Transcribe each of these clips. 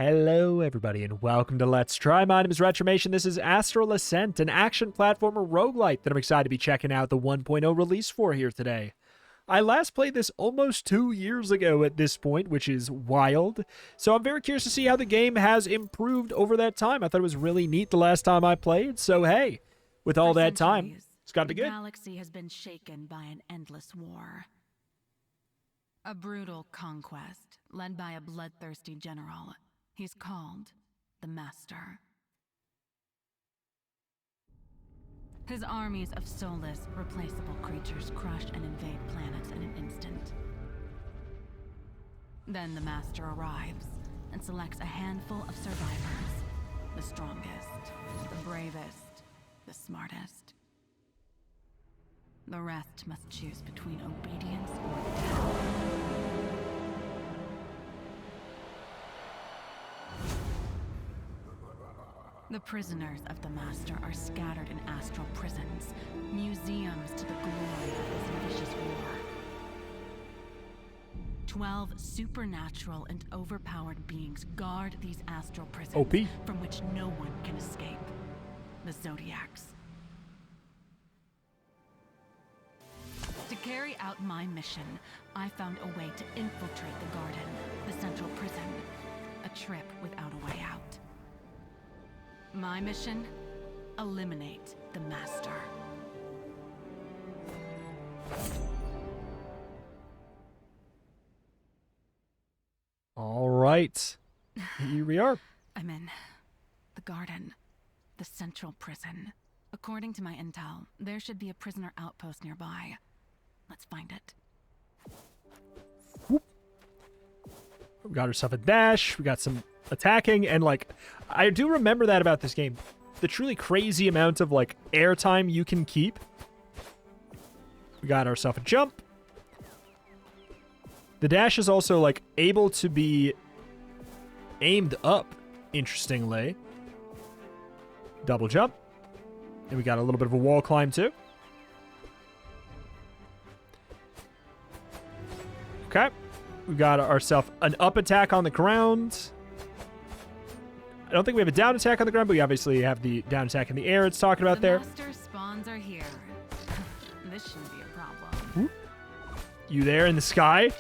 Hello everybody and welcome to Let's Try. My name is Retromation. This is Astral Ascent, an action platformer roguelite that I'm excited to be checking out the 1.0 release for here today. I last played this almost 2 years ago at this point, which is wild. So I'm very curious to see how the game has improved over that time. I thought it was really neat the last time I played, so hey, with all that time, it's got to be good. The galaxy has been shaken by an endless war. A brutal conquest led by a bloodthirsty general. He's called the Master. His armies of soulless, replaceable creatures crush and invade planets in an instant. Then the Master arrives and selects a handful of survivors. The strongest, the bravest, the smartest. The rest must choose between obedience or death. The prisoners of the Master are scattered in astral prisons, museums to the glory of his vicious war. 12 supernatural and overpowered beings guard these astral prisons, OP. from which no one can escape. The Zodiacs. To carry out my mission, I found a way to infiltrate the garden, the central prison. A trip without a way out. My mission? Eliminate the Master. All right, here we are. I'm in the garden, the central prison. According to my intel, there should be a prisoner outpost nearby. Let's find it. Whoop. We got ourselves a dash. We got some attacking, and like, I do remember that about this game. The truly crazy amount of like airtime you can keep. We got ourselves a jump. The dash is also like able to be aimed up, interestingly. Double jump. And we got a little bit of a wall climb too. Okay. We got ourselves an up attack on the ground. I don't think we have a down attack on the ground, but we obviously have the down attack in the air it's talking about there. The Master spawns are here. This shouldn't be a problem. Whoop. You there in the sky?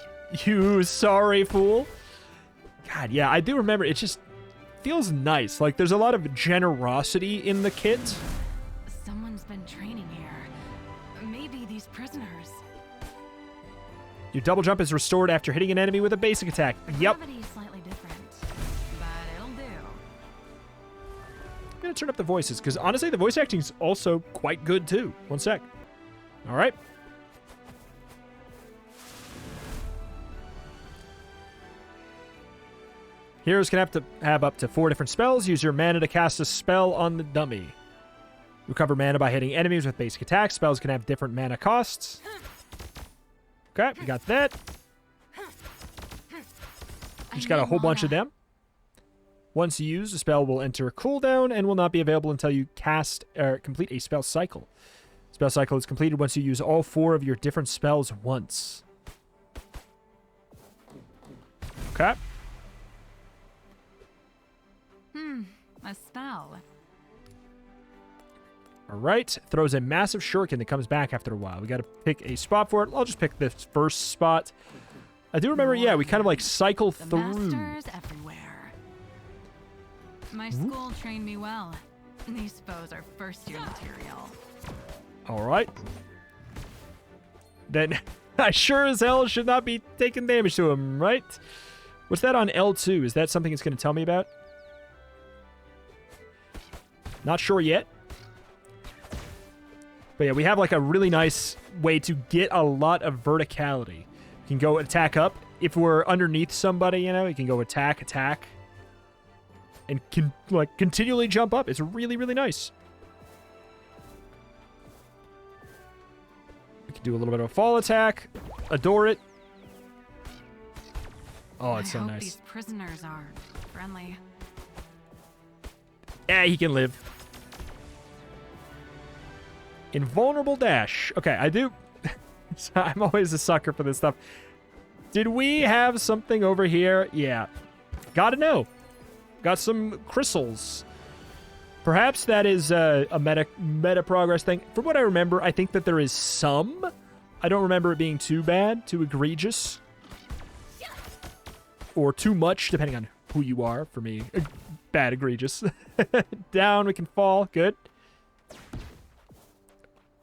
You sorry fool. God, yeah, I do remember. It just feels nice. Like, there's a lot of generosity in the kit. Someone's been training here. Maybe these prisoners. Your double jump is restored after hitting an enemy with a basic attack. Yep. Gravity is slightly different, but it'll do. I'm gonna turn up the voices, because honestly, the voice acting is also quite good, too. One sec. All right. Heroes can have up to 4 different spells. Use your mana to cast a spell on the dummy. Recover mana by hitting enemies with basic attacks. Spells can have different mana costs. Okay, we got that. Just got a whole bunch of them. Once used, a spell will enter a cooldown and will not be available until you cast or complete a spell cycle. Spell cycle is completed once you use all 4 of your different spells once. Okay. A spell. All right. Throws a massive shuriken that comes back after a while. We got to pick a spot for it. I'll just pick this first spot. I do remember, yeah, we kind of like cycle The through. Masters everywhere. My school trained me well. These foes are first-year material. All right. Then I sure as hell should not be taking damage to him, right? What's that on L2? Is that something it's going to tell me about? Not sure yet. But yeah, we have like a really nice way to get a lot of verticality. You can go attack up. If we're underneath somebody, you know, you can go attack. And can like continually jump up. It's really, really nice. We can do a little bit of a fall attack. Adore it. Oh, it's so I hope nice. These prisoners are friendly. Yeah, he can live. Invulnerable dash. Okay, I do. I'm always a sucker for this stuff. Did we have something over here? Yeah. Gotta know. Got some crystals. Perhaps that is a meta progress thing. From what I remember, I think that there is some. I don't remember it being too bad, too egregious. Or too much, depending on who you are. For me, bad egregious. Down, we can fall. Good.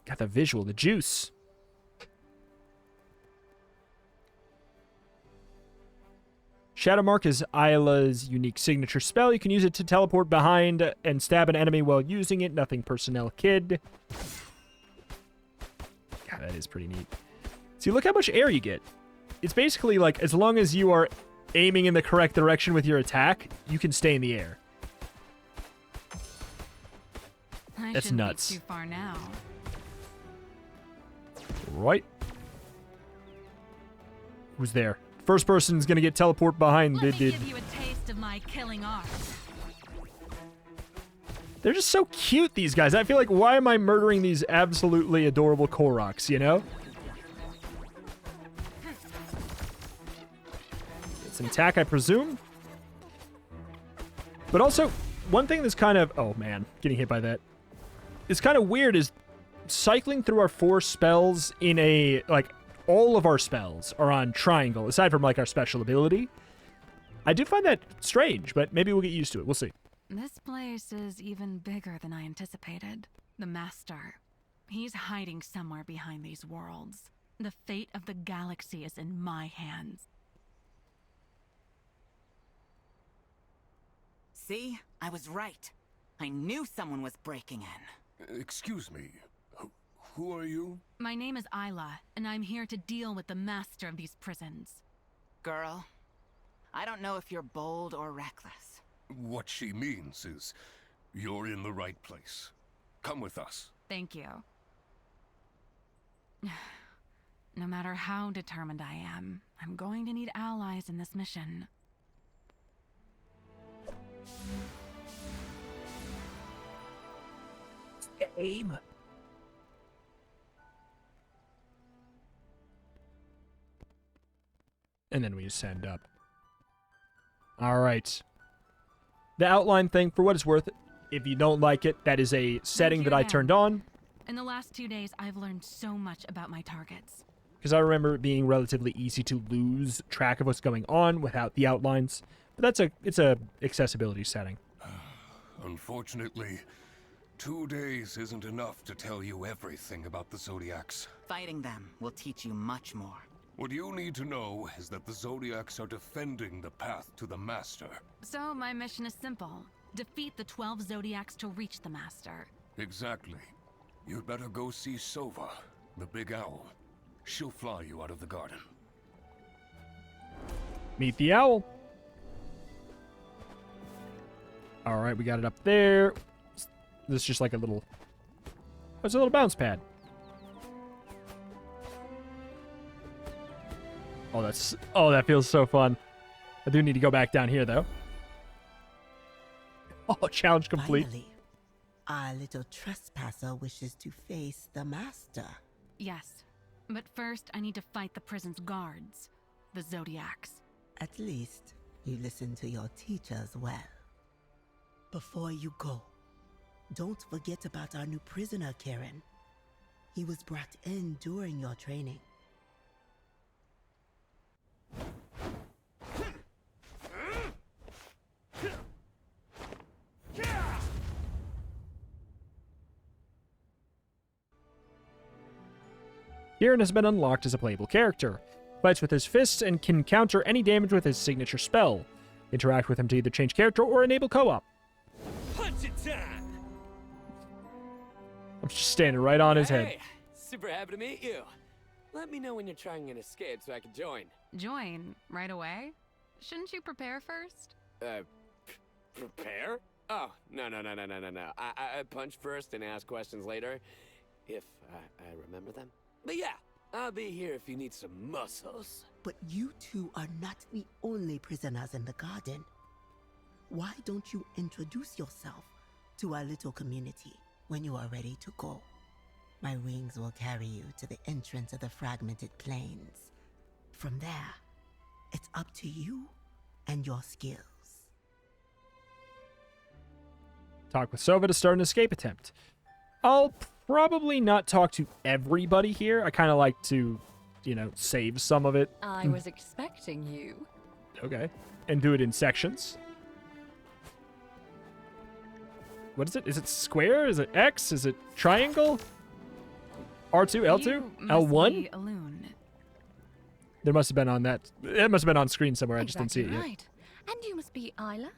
Got the visual, the juice. Shadow Mark is Isla's unique signature spell. You can use it to teleport behind and stab an enemy while using it. Nothing personnel, kid. God, that is pretty neat. See, look how much air you get. It's basically like, as long as you are aiming in the correct direction with your attack, you can stay in the air. That's nuts. Be too far now. Right. Who's there? First person's gonna get teleport behind. Let me give you a taste of my killing art. They're just so cute, these guys. I feel like, why am I murdering these absolutely adorable Koroks, you know? It's an attack, I presume. But also, one thing that's kind of... Oh, man. Getting hit by that. It's kind of weird is cycling through our 4 spells in a... Like, all of our spells are on triangle, aside from, like, our special ability. I do find that strange, but maybe we'll get used to it. We'll see. This place is even bigger than I anticipated. The Master. He's hiding somewhere behind these worlds. The fate of the galaxy is in my hands. See? I was right. I knew someone was breaking in. Excuse me. Who are you? My name is Isla, and I'm here to deal with the Master of these prisons. Girl, I don't know if you're bold or reckless. What she means is, you're in the right place. Come with us. Thank you. No matter how determined I am, I'm going to need allies in this mission. Aim. And then we ascend up. All right. The outline thing, for what it's worth, if you don't like it, that is a setting that I turned on. In the last 2 days, I've learned so much about my targets. Because I remember it being relatively easy to lose track of what's going on without the outlines. But it's a accessibility setting. Unfortunately, 2 days isn't enough to tell you everything about the Zodiacs. Fighting them will teach you much more. What you need to know is that the Zodiacs are defending the path to the Master. So my mission is simple. Defeat the 12 Zodiacs to reach the Master. Exactly. You'd better go see Sova, the big owl. She'll fly you out of the garden. Meet the owl. All right, we got it up there. This is just like a little... Oh, it's a little bounce pad. Oh, that feels so fun. I do need to go back down here, though. Oh, challenge complete. Finally, our little trespasser wishes to face the Master. Yes, but first I need to fight the prison's guards, the Zodiacs. At least you listen to your teachers well. Before you go, don't forget about our new prisoner, Karen. He was brought in during your training. Kieran has been unlocked as a playable character. Fights with his fists and can counter any damage with his signature spell. Interact with him to either change character or enable co-op. Punch it time! I'm just standing right on his head. Hey, super happy to meet you. Let me know when you're trying an escape so I can join. Join right away? Shouldn't you prepare first? Prepare? Oh, no. I punch first and ask questions later, if I remember them. But yeah, I'll be here if you need some muscles. But you two are not the only prisoners in the garden. Why don't you introduce yourself to our little community when you are ready to go? My wings will carry you to the entrance of the fragmented plains. From there, it's up to you and your skills. Talk with Sova to start an escape attempt. I'll probably not talk to everybody here. I kind of like to, you know, save some of it. I was expecting you. Okay. And do it in sections. What is it? Is it square? Is it X? Is it triangle? R2, L2, You must L1? be Elune. There must have been on that. It must have been on screen somewhere. I just didn't see it yet. Right. And you must be Isla?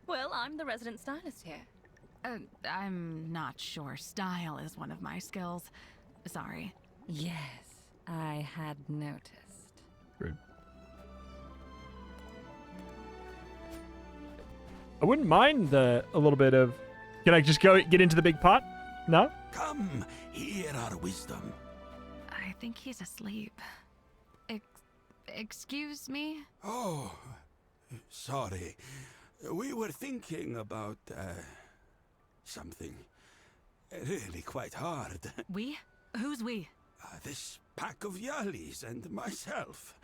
Well, I'm the resident stylist here. I'm not sure style is one of my skills. Sorry. Yes, I had noticed. Rude. I wouldn't mind a little bit of... Can I just get into the big pot? No? Come, hear our wisdom. I think he's asleep. Excuse me? Oh, sorry. We were thinking about, something really quite hard. We? Who's we? This pack of Yallies and myself.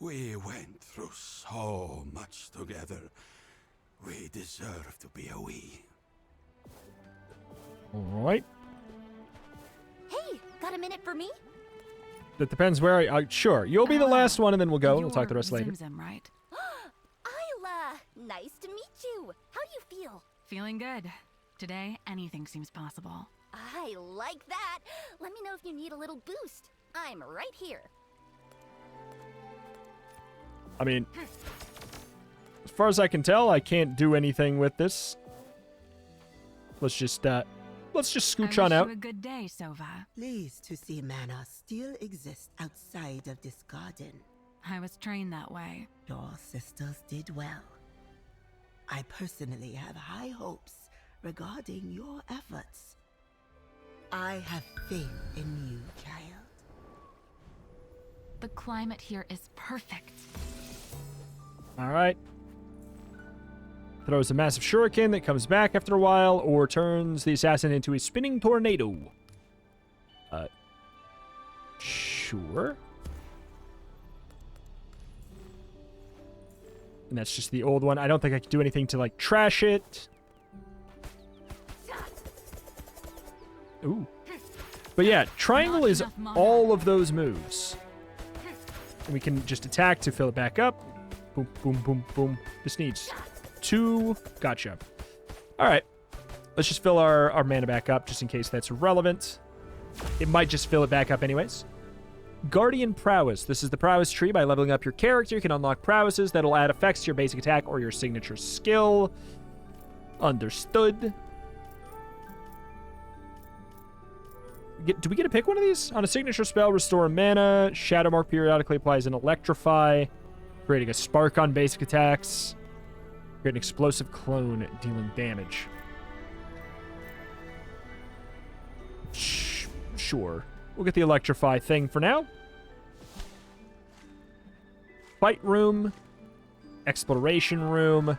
We went through so much together. We deserve to be a we. All right. Hey, got a minute for me? That depends where sure. You'll be the last one, and then we'll go. We'll talk the rest later. Zim, right? Isla, nice to meet you. How do you feel? Feeling good. Today, anything seems possible. I like that. Let me know if you need a little boost. I'm right here. I mean, as far as I can tell, I can't do anything with this. Let's just scooch on out. You a good day, Sova. Pleased to see mana still exist outside of this garden. I was trained that way. Your sisters did well. I personally have high hopes regarding your efforts. I have faith in you, child. The climate here is perfect. All right. Throws a massive shuriken that comes back after a while, or turns the assassin into a spinning tornado. Sure. And that's just the old one. I don't think I can do anything to, like, trash it. Ooh. But yeah, triangle is all of those moves. And we can just attack to fill it back up. Boom, boom, boom, boom. This needs 2. Gotcha. All right. Let's just fill our mana back up just in case that's relevant. It might just fill it back up anyways. Guardian Prowess. This is the prowess tree. By leveling up your character, you can unlock prowesses that'll add effects to your basic attack or your signature skill. Understood. Do we get to pick one of these? On a signature spell, restore mana. Shadow Mark periodically applies an electrify, creating a spark on basic attacks. Create an explosive clone, dealing damage. Sure. We'll get the electrify thing for now. Fight room. Exploration room.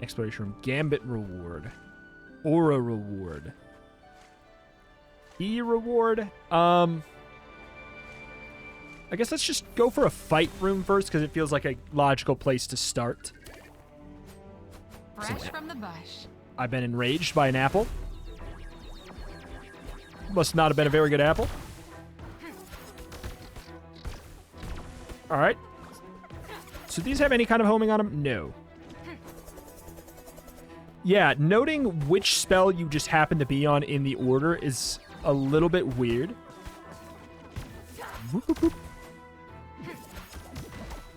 Exploration room. Gambit reward. Aura reward. E reward. I guess let's just go for a fight room first because it feels like a logical place to start. Fresh from the bush. I've been enraged by an apple. Must not have been a very good apple. All right. So these have any kind of homing on them? No. Yeah, noting which spell you just happen to be on in the order is a little bit weird.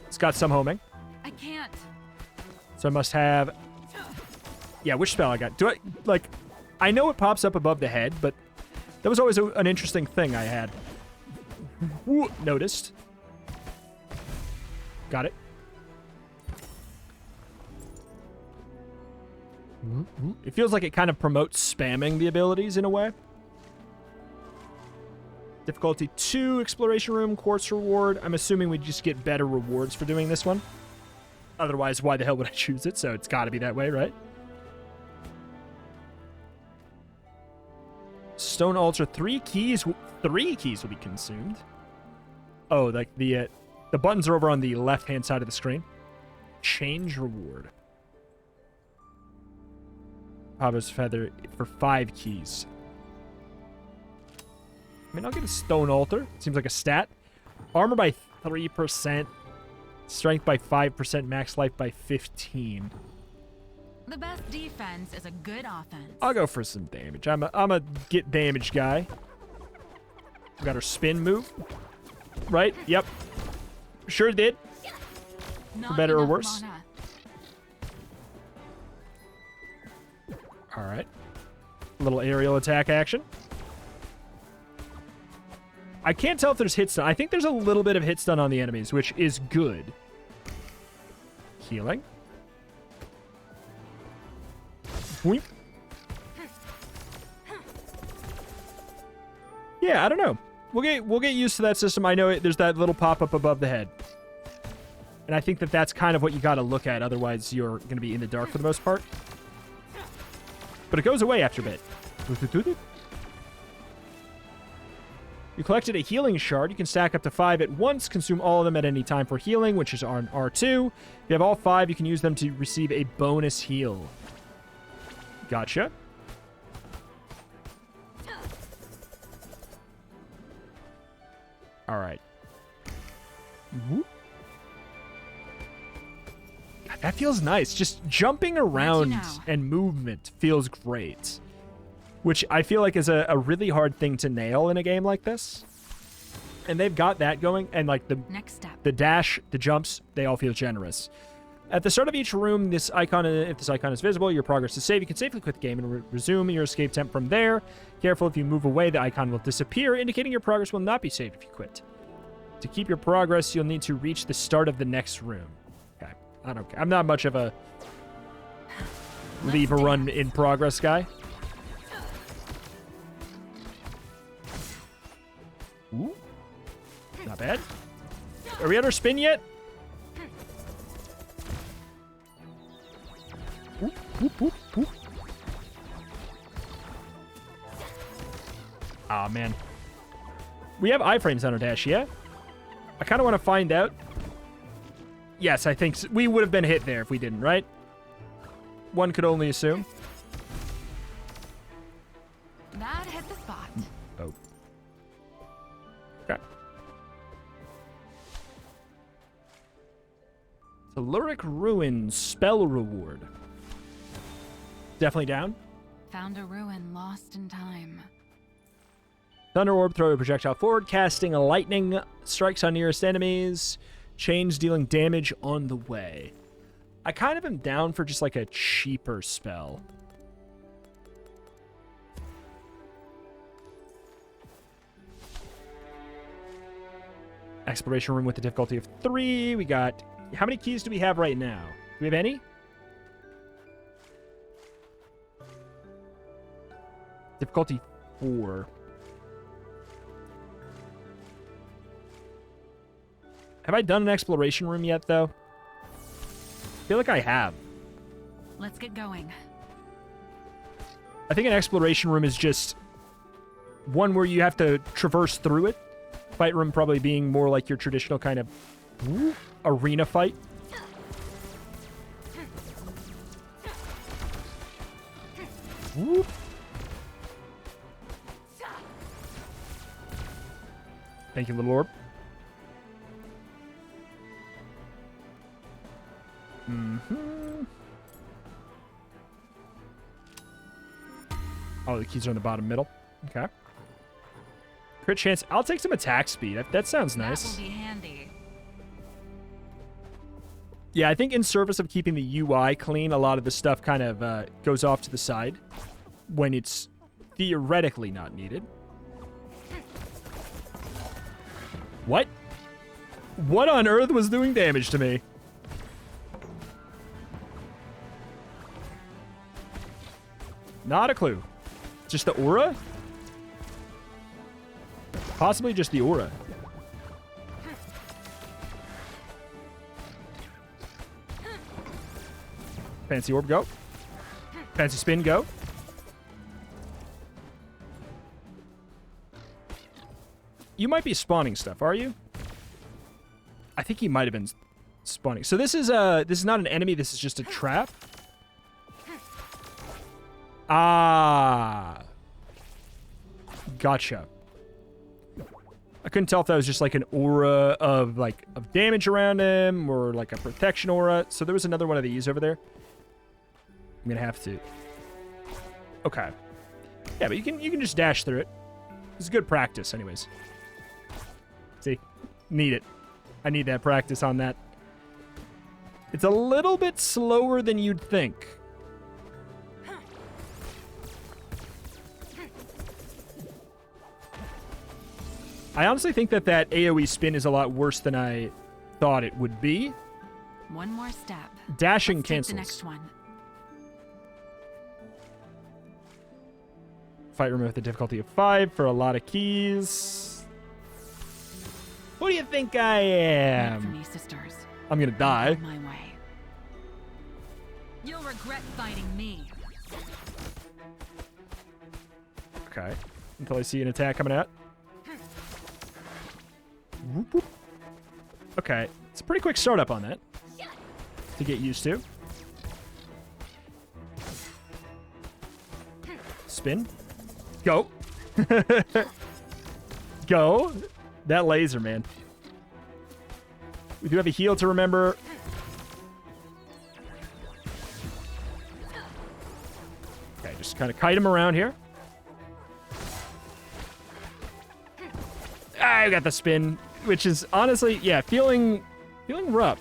It's got some homing. I can't. So I must have... Yeah, which spell I got? Do I... Like, I know it pops up above the head, but that was always an interesting thing I had. Ooh, noticed. Got it. It feels like it kind of promotes spamming the abilities in a way. Difficulty 2, Exploration Room, Quartz Reward. I'm assuming we just get better rewards for doing this one. Otherwise, why the hell would I choose it? So it's got to be that way, right? Stone Altar, 3 keys. 3 keys will be consumed. Oh, like the buttons are over on the left-hand side of the screen. Change reward. Pavo's Feather for 5 keys. I mean, I'll get a Stone Altar. Seems like a stat. Armor by 3%. Strength by 5%. Max life by 15. The best defense is a good offense. I'll go for some damage. I'm a get damage guy. We got our spin move. Right? Yep. Sure did. For better or worse. Mana. All right. A little aerial attack action. I can't tell if there's hit stun. I think there's a little bit of hit stun on the enemies, which is good. Healing. Boink. Yeah, I don't know. We'll get used to that system. I know there's that little pop-up above the head. And I think that that's kind of what you got to look at. Otherwise, you're going to be in the dark for the most part. But it goes away after a bit. You collected a healing shard. You can stack up to 5 at once. Consume all of them at any time for healing, which is on R2. If you have all 5, you can use them to receive a bonus heal. Gotcha. All right. Whoop. God, that feels nice. Just jumping around and movement feels great. Which I feel like is a really hard thing to nail in a game like this. And they've got that going. And like Next step. the dash, the jumps, they all feel generous. At the start of each room, if this icon is visible, your progress is saved. You can safely quit the game and resume your escape attempt from there. Careful, if you move away, the icon will disappear, indicating your progress will not be saved if you quit. To keep your progress, you'll need to reach the start of the next room. Okay, I don't care. I'm not much of a leave a run in progress guy. Ooh, not bad. Are we at our spin yet? Whoop, whoop, whoop, whoop. Aw, man. We have iframes on our dash, yeah? I kind of want to find out. Yes, I think we would have been hit there if we didn't, right? One could only assume. That hit the spot. Oh. Okay. Teluric Ruin spell reward. Definitely down. Found a ruin lost in time. Thunder Orb, throw a projectile forward, casting a lightning, strikes on nearest enemies, chains dealing damage on the way. I kind of am down for just like a cheaper spell. Exploration room with the difficulty of 3. We got... How many keys do we have right now? Do we have any? Difficulty 4. Have I done an exploration room yet, though? I feel like I have. Let's get going. I think an exploration room is just one where you have to traverse through it. Fight room probably being more like your traditional kind of arena fight. Whoop. Thank you, little orb. Oh, the keys are in the bottom middle. Okay. Crit chance. I'll take some attack speed. That sounds nice. That will be handy. Yeah, I think in service of keeping the UI clean, a lot of the stuff kind of goes off to the side when it's theoretically not needed. What? What on earth was doing damage to me? Not a clue. Just the aura? Possibly just the aura. Fancy orb, go. Fancy spin, go. You might be spawning stuff, are you? I think he might have been spawning. So this is not an enemy, this is just a trap. Ah. Gotcha. I couldn't tell if that was just like an aura of damage around him or like a protection aura. So there was another one of these over there. I'm gonna have to. Okay. Yeah, but you can just dash through it. It's good practice, anyways. See, need it. I need that practice on that. It's a little bit slower than you'd think. I honestly think that AoE spin is a lot worse than I thought it would be. One more step. Dashing Let's cancels. take the next one. Fight room with a difficulty of 5 for a lot of keys. Who do you think I Wait for am? me, sisters. I'm gonna die. My way. You'll regret fighting me. Okay. Until I see an attack coming out. Whoop, whoop. Okay. It's a pretty quick startup on that to get used to. Spin. Go. Go. That laser, man. We do have a heal to remember. Okay, just kind of kite him around here. I got the spin, which is honestly, yeah, feeling rough.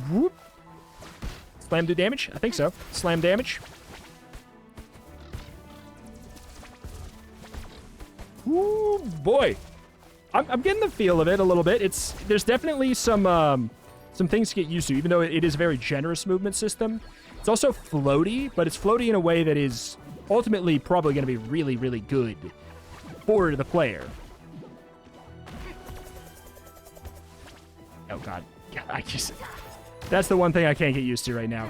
Whoop. Slam do damage? I think so. Slam damage. Ooh, boy. I'm getting the feel of it a little bit. There's definitely some things to get used to, even though it is a very generous movement system. It's also floaty, but it's floaty in a way that is ultimately probably going to be really, really good for the player. Oh, God. That's the one thing I can't get used to right now.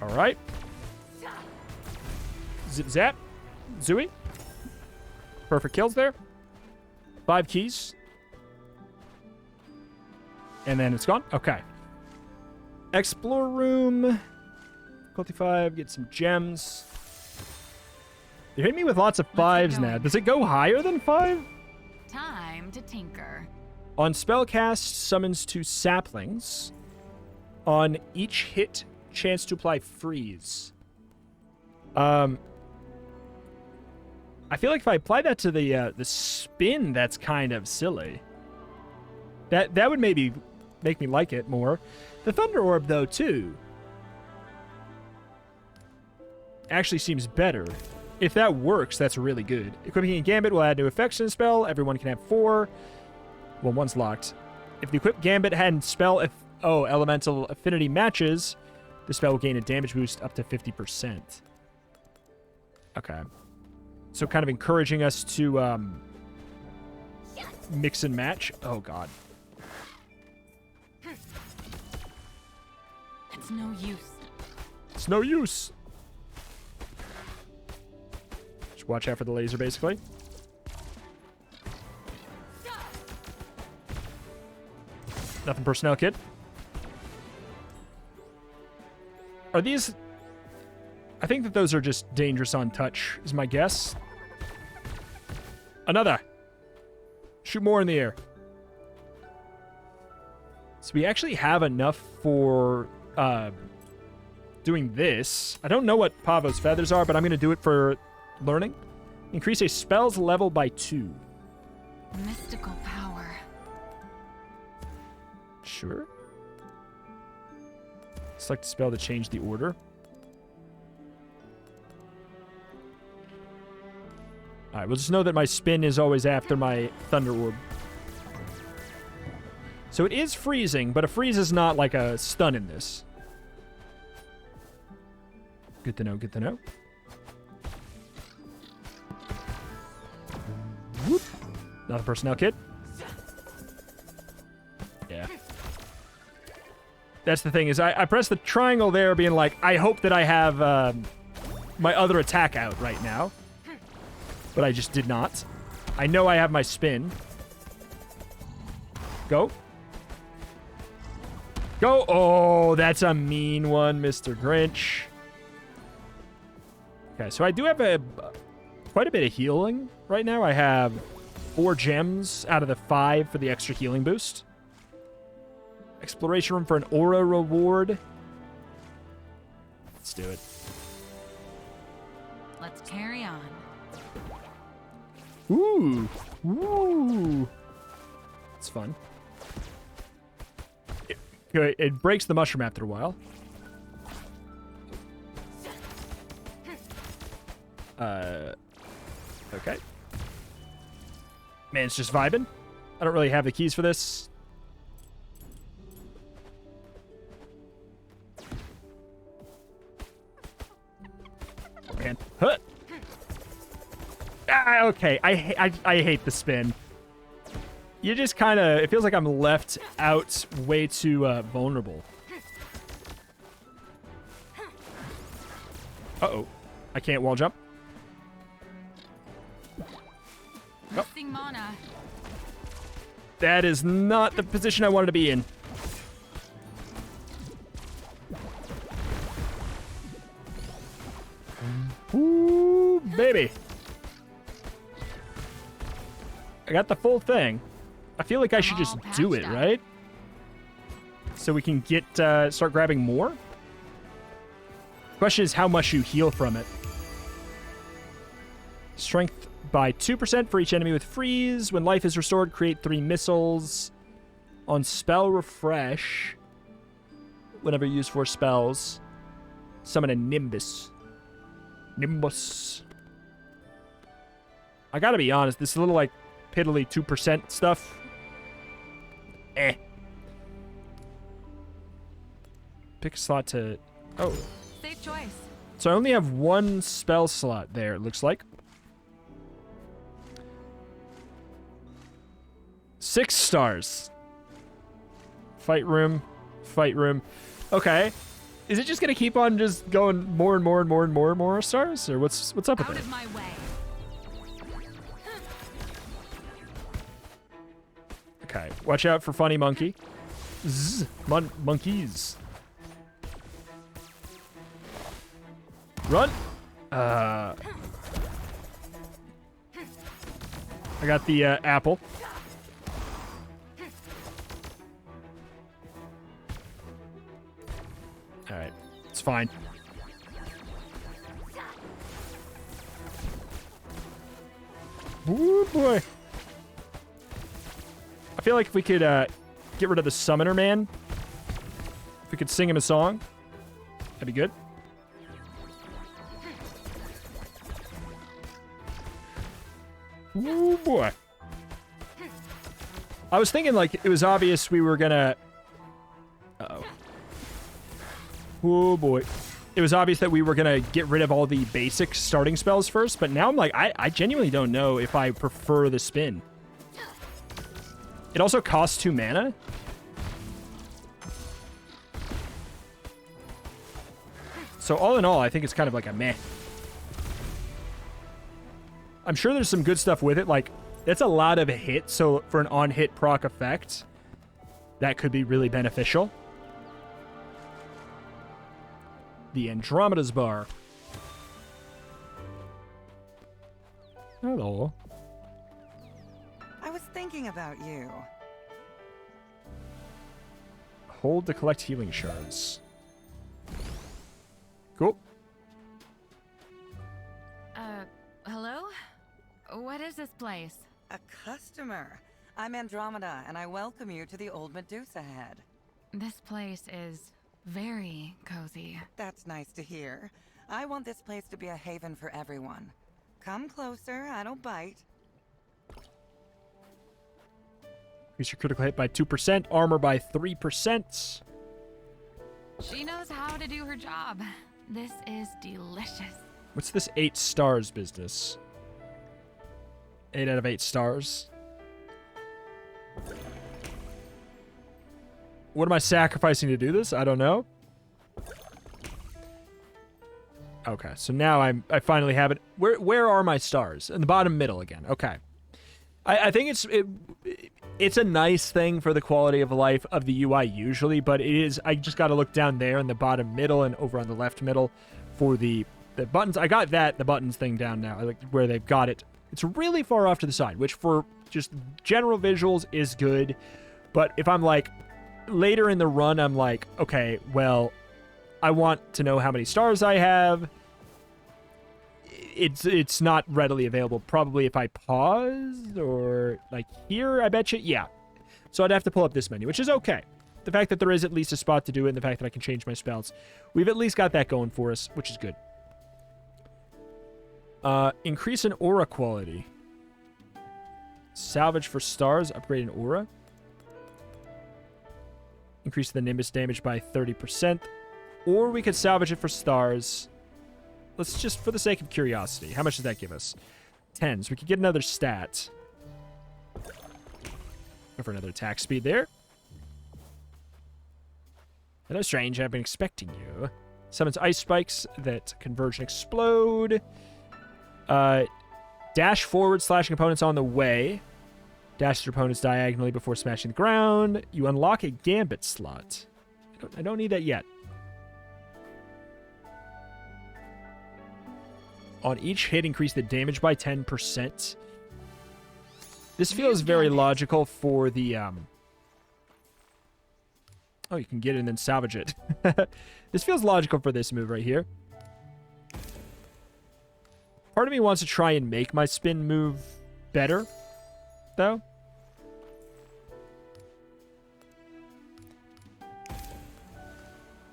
All right. Zip, zap. Zooey. Perfect kills there. 5 keys. And then it's gone. Okay. Explore room. Difficulty 5. Get some gems. You're hitting me with lots of 5s now. Does it go higher than 5? Time to tinker. On spellcast, summons 2 saplings. On each hit, chance to apply freeze. I feel like if I apply that to the spin, that's kind of silly. That would maybe make me like it more. The Thunder Orb, though, too, actually seems better. If that works, that's really good. Equipping a Gambit will add new effects to the spell. Everyone can have 4. Well, one's locked. If the equipped Gambit had spell elemental affinity matches, the spell will gain a damage boost up to 50%. Okay. So kind of encouraging us to mix and match. Oh, God. It's no use. It's no use. Just watch out for the laser, basically. Nothing personnel kit. Are these... I think that those are just dangerous on touch, is my guess. Another. Shoot more in the air. So we actually have enough for doing this. I don't know what Pavo's feathers are, but I'm going to do it for learning. Increase a spell's level by 2. Mystical power. Sure. Select a spell to change the order. Alright, we'll just know that my spin is always after my Thunder Orb. So it is freezing, but a freeze is not like a stun in this. Good to know, good to know. Whoop. Another personnel kit. Yeah. That's the thing, is I press the triangle there being like, I hope that I have my other attack out right now. But I just did not. I know I have my spin. Go. Go. Oh, that's a mean one, Mr. Grinch. Okay, so I do have quite a bit of healing right now. I have 4 gems out of the 5 for the extra healing boost. Exploration room for an aura reward. Let's do it. Let's carry on. Ooh. Ooh. It's fun. It breaks the mushroom after a while. Okay. Man, it's just vibing. I don't really have the keys for this. Man. Huh. Ah, okay. I hate the spin. You just kind of... It feels like I'm left out way too vulnerable. Uh-oh. I can't wall jump. Missing mana. That is not the position I wanted to be in. Ooh, baby. I got the full thing. I feel like I should just do it, right? So we can get start grabbing more. Question is how much you heal from it. Strength by 2% for each enemy with freeze. When life is restored, create 3 missiles. On spell refresh, whenever used for spells, summon a Nimbus. Nimbus. I gotta be honest, this little, like, piddly 2% stuff. Eh. Pick a slot to... Oh. Safe choice. So I only have 1 spell slot there, it looks like. 6 stars. Fight room. Fight room. Okay. Is it just gonna keep on just going more and more and more and more and more stars? Or what's up with Out that? of my way. Okay. Watch out for funny monkey. Zzz. Monkeys. Run. I got the apple. All right, it's fine. Ooh, boy. I feel like if we could get rid of the summoner man, if we could sing him a song, that'd be good. Ooh, boy. I was thinking, like, it was obvious we were gonna... Uh-oh. Oh, boy. It was obvious that we were gonna get rid of all the basic starting spells first, but now I'm like, I genuinely don't know if I prefer the spin. It also costs 2 mana. So all in all, I think it's kind of like a meh. I'm sure there's some good stuff with it. Like, it's a lot of a hit, so for an on-hit proc effect, that could be really beneficial. The Andromeda's Bar. Hello. I was thinking about you. Hold to collect healing shards. Cool. Hello? What is this place? A customer. I'm Andromeda, and I welcome you to the Old Medusa Head. This place is very cozy. That's nice to hear. I want this place to be a haven for everyone. Come closer, I don't bite. Increase your critical hit by 2%, armor by 3%. She knows how to do her job. This is delicious. What's this 8 stars business? 8 out of 8 stars. What am I sacrificing to do this? I don't know. Okay, so now I finally have it. Where are my stars? In the bottom middle again. Okay. I think It's a nice thing for the quality of life of the UI usually, but it is, I just got to look down there in the bottom middle and over on the left middle for the buttons. I got the buttons thing down now, like where they've got it. It's really far off to the side, which for just general visuals is good. But if I'm like later in the run, I'm like, okay, well, I want to know how many stars I have. It's not readily available. Probably if I pause or like here, I bet you. Yeah. So I'd have to pull up this menu, which is okay. The fact that there is at least a spot to do it and the fact that I can change my spells. We've at least got that going for us, which is good. Increase in aura quality. Salvage for stars. Upgrade in aura. Increase the Nimbus damage by 30%. Or we could salvage it for stars. Let's just, for the sake of curiosity, how much does that give us? 10. So we could get another stat. Go for another attack speed there. Hello, strange. I've been expecting you. Summons ice spikes that converge and explode. Dash forward, slashing opponents on the way. Dash your opponents diagonally before smashing the ground. You unlock a gambit slot. I don't need that yet. On each hit, increase the damage by 10%. This feels very logical for the... Oh, you can get it and then salvage it. This feels logical for this move right here. Part of me wants to try and make my spin move better, though.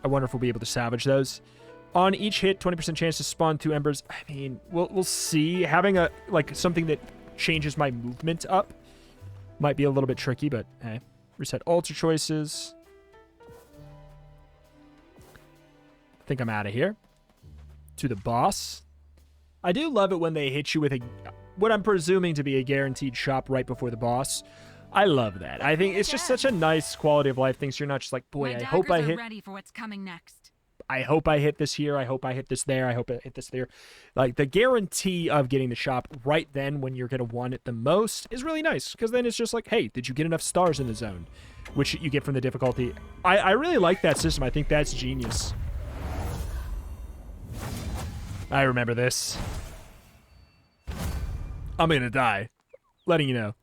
I wonder if we'll be able to salvage those. On each hit, 20% chance to spawn 2 embers. I mean, we'll see. Having a something that changes my movement up might be a little bit tricky, but hey. Reset altar choices. I think I'm out of here. To the boss. I do love it when they hit you with what I'm presuming to be a guaranteed shop right before the boss. I love that. I think it's just such a nice quality of life thing, so you're not just like, boy, I hope I hit... ready for what's coming next. I hope I hit this here. I hope I hit this there. I hope I hit this there. Like, the guarantee of getting the shop right then when you're going to want it the most is really nice. Because then it's just like, hey, did you get enough stars in the zone? Which you get from the difficulty. I really like that system. I think that's genius. I remember this. I'm going to die. Letting you know.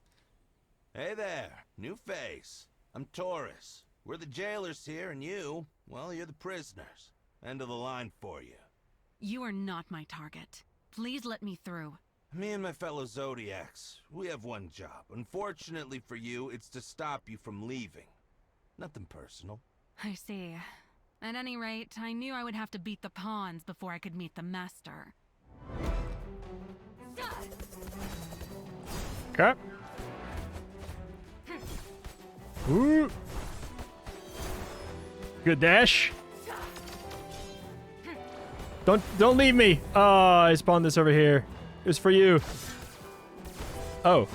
Hey there. New face. I'm Taurus. We're the jailers here, and you, well, you're the prisoners. End of the line for you. You are not my target. Please let me through. Me and my fellow Zodiacs, we have one job. Unfortunately for you, it's to stop you from leaving. Nothing personal. I see. At any rate, I knew I would have to beat the pawns before I could meet the master. Okay. Ooh. Good dash. Don't leave me. Oh, I spawned this over here. It was for you. Oh.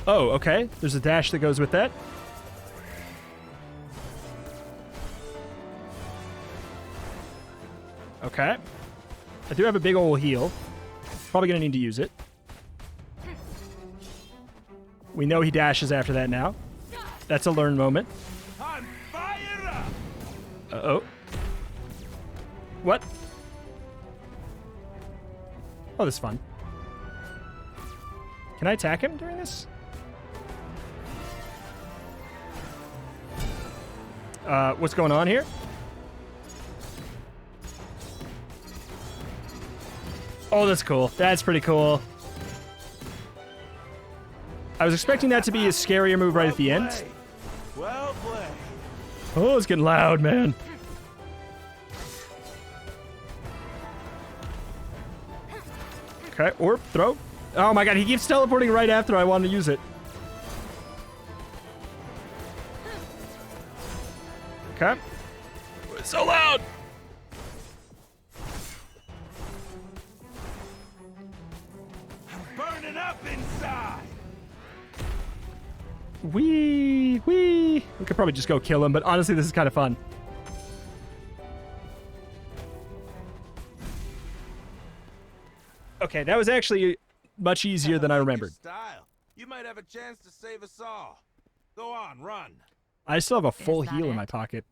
Oh, okay. There's a dash that goes with that. Okay. I do have a big ol' heal. Probably gonna need to use it. We know he dashes after that now. That's a learn moment. Uh-oh. What? Oh, this is fun. Can I attack him during this? What's going on here? Oh, that's cool. That's pretty cool. I was expecting that to be a scarier move right at the end. Well played. Oh, it's getting loud, man. Okay, orb, throw. Oh my god, he keeps teleporting right after I want to use it. Okay. It's so loud! I'm burning up inside! Wee. We could probably just go kill him, but honestly, this is kind of fun. Okay, that was actually much easier than I remembered. Style. You might have a chance to save us all. Go on, run. I still have a full heal in my pocket.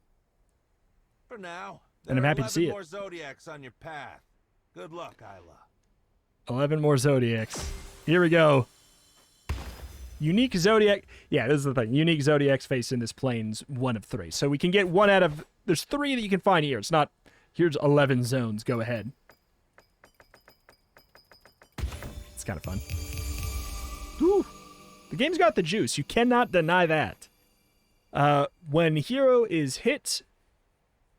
For now. And I'm happy to see it. More Zodiacs on your path. Good luck, Isla. 11 more Zodiacs. Here we go. Unique Zodiac. Yeah, this is the thing. Unique Zodiacs face in this plane's 1 of 3. So we can get 1 out of... There's 3 that you can find here. It's not... Here's 11 zones. Go ahead. It's kind of fun. Whew. The game's got the juice. You cannot deny that. When hero is hit,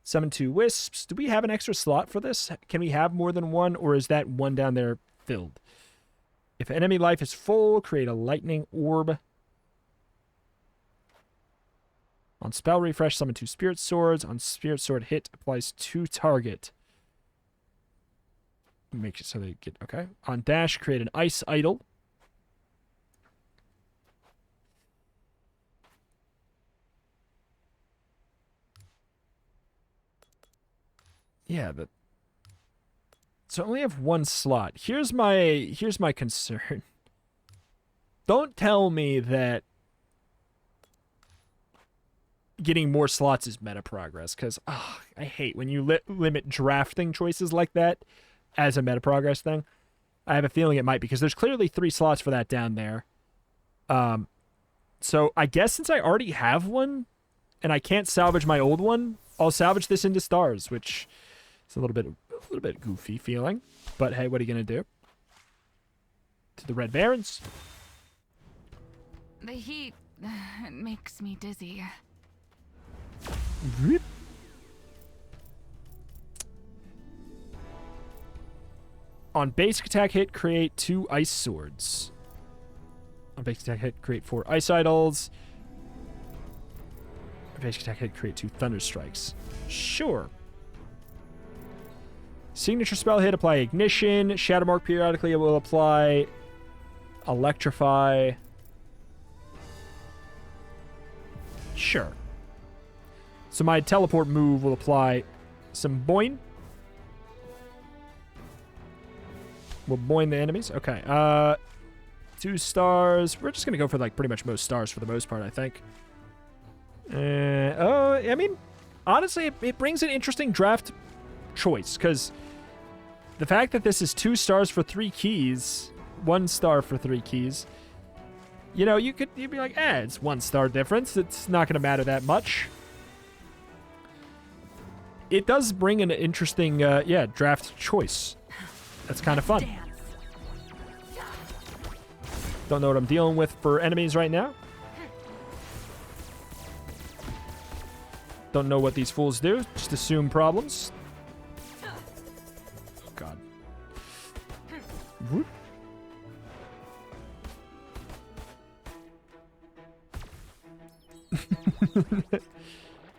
summon 2 wisps. Do we have an extra slot for this? Can we have more than 1, or is that 1 down there filled? If enemy life is full, create a lightning orb. On spell refresh, summon 2 spirit swords. On spirit sword hit, applies 2 target. Make it so they get... Okay. On dash, create an ice idol. Yeah, but... So I only have 1 slot. Here's my concern. Don't tell me that getting more slots is meta progress, because I hate when you limit drafting choices like that as a meta progress thing. I have a feeling it might, because there's clearly 3 slots for that down there. So I guess since I already have 1 and I can't salvage my old one, I'll salvage this into stars, which is a little bit goofy feeling. But hey, what are you gonna do? To the Red Barons. The heat makes me dizzy. Rip. On basic attack hit, create 2 ice swords. On basic attack hit, create 4 ice idols. On basic attack hit, create 2 thunder strikes. Sure. Signature spell hit, apply ignition. Shadowmark periodically, it will apply electrify. Sure. So my teleport move will apply some boing. We'll boing the enemies. Okay. 2 stars. We're just going to go for like pretty much most stars for the most part, I think. I mean, honestly, it brings an interesting draft choice, because the fact that this is 2 stars for 3 keys, 1 star for 3 keys, you know, you'd be like, it's 1 star difference. It's not going to matter that much. It does bring an interesting, draft choice. That's kind of fun. Don't know what I'm dealing with for enemies right now. Don't know what these fools do. Just assume problems. Oh, God. Whoop.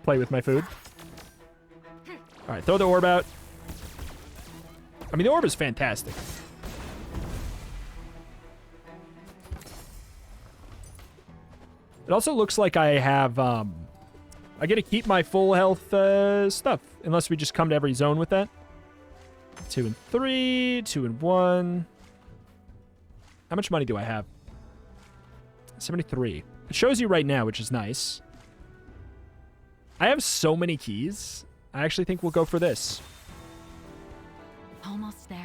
Play with my food. Alright, throw the orb out. I mean, the orb is fantastic. It also looks like I have, I get to keep my full health stuff, unless we just come to every zone with that. 2 and 3, 2 and 1. How much money do I have? 73. It shows you right now, which is nice. I have so many keys. I actually think we'll go for this. Almost there.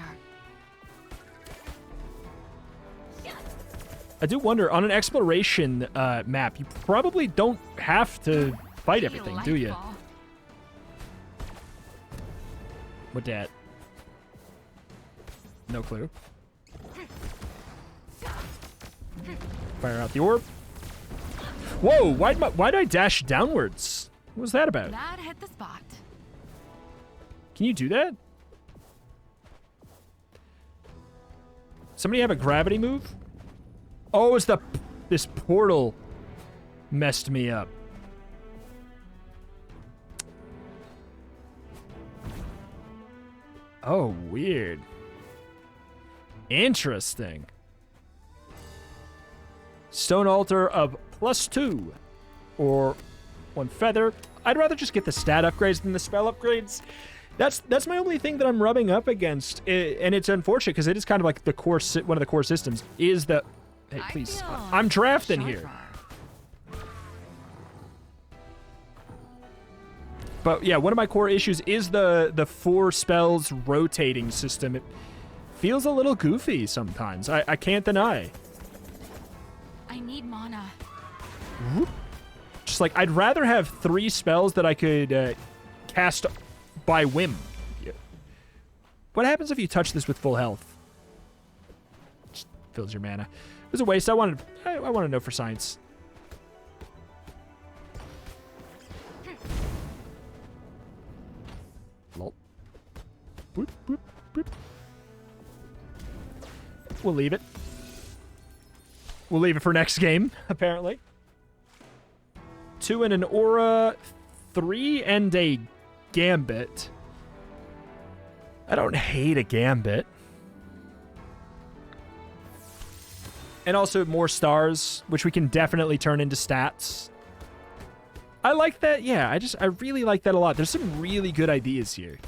I do wonder, on an exploration map, you probably don't have to fight everything, do you? What dat? No clue. Fire out the orb. Whoa, why'd I dash downwards? What was that about? That hit the spot. Can you do that? Somebody have a gravity move? Oh, it's this portal messed me up. Oh, weird. Interesting. Stone altar of +2 or 1 feather. I'd rather just get the stat upgrades than the spell upgrades. That's my only thing that I'm rubbing up against, and it's unfortunate because it is kind of like the core, one of the core systems is the. Hey, please, I'm drafting here. But yeah, one of my core issues is the 4 spells rotating system. It feels a little goofy sometimes. I can't deny. I need mana. Just like, I'd rather have 3 spells that I could cast by whim. What happens if you touch this with full health? Just fills your mana. It was a waste. I want to know for science. Lol. Boop, boop, boop. We'll leave it. We'll leave it for next game, apparently. 2 and an aura, 3 and a gambit. I don't hate a gambit. And also more stars, which we can definitely turn into stats. I like that. Yeah, I really like that a lot. There's some really good ideas here.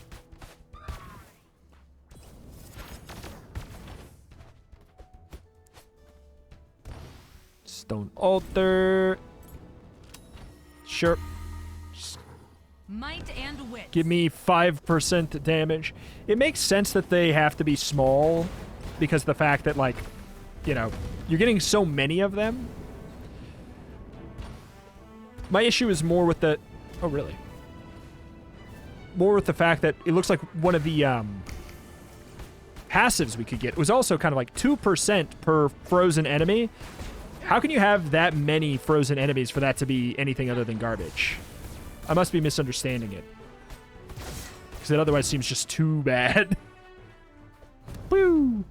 Stone altar. Sure. Might and wit. Give me 5% damage. It makes sense that they have to be small because the fact that, like, you know, you're getting so many of them. My issue is more with the... Oh, really? More with the fact that it looks like one of the passives we could get was also kind of like 2% per frozen enemy. How can you have that many frozen enemies for that to be anything other than garbage? I must be misunderstanding it. Because it otherwise seems just too bad. Woo!